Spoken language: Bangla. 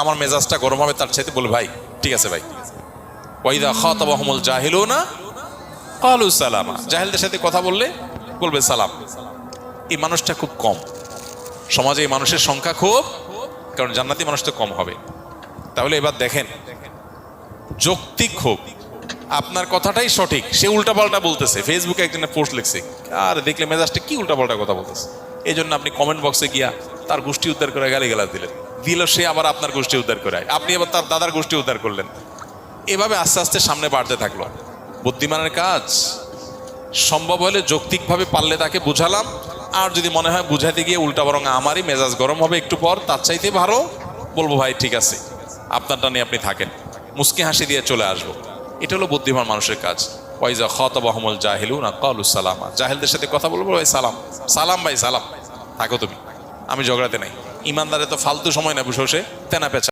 আমার মেজাজটা গরম হবে তার চাইতে বলে ভাই ঠিক আছে ভাই। ওয়াইদা খাতাবাহুমুল জাহিলুনা ক্বালু সালামা, জাহেলদের সাথে কথা বললে বলবে সালাম। এই মানুষটা খুব কম সমাজে, এই মানুষের সংখ্যা খুব, কারণ জান্নাতি মানুষ তো কম হবে। তাহলে এবার দেখেন, যৌক্তিক হোক, আপনার কথাটাই সঠিক, সে উল্টাপাল্টা বলতেছে, ফেসবুকে একজনের পোস্ট লিখছে, আর দেখলে মেজাজটা কি উল্টাপাল্টা কথা বলতেছে, এই জন্য আপনি কমেন্ট বক্সে গিয়া তার গোষ্ঠী উদ্ধার করে গালিগালাজ দিলেন, সে আবার আপনার গোষ্ঠী উদ্ধার করে, আপনি আবার তার দাদার গোষ্ঠী উদ্ধার করলেন। এভাবে আস্তে আস্তে সামনে বাড়তে থাকলো। বুদ্ধিমানের কাজ সম্ভব হলে যৌক্তিকভাবে পারলে তাকে বুঝালাম, আর যদি মনে হয় বুঝাইতে গিয়ে উল্টা বরং আমারই মেজাজ গরম হবে একটু পর, তার চাইতে ভালো বলবো ভাই ঠিক আছে আপনারটা নিয়ে আপনি থাকেন, মুস্কি হাসি দিয়ে চলে আসবো। এটা হলো বুদ্ধিমান মানুষের কাজ। ওয়াইজা খাতাবাহুমুল জাহিলুনা ক্বালু সালামা, জাহেলদের সাথে কথা বলবো ভাই সালাম, সালাম ভাই সালাম, থাকো তুমি, আমি ঝগড়াতে নাই। ইমানদারে তো ফালতু সময় না বসে বসে তেনা পেঁচা।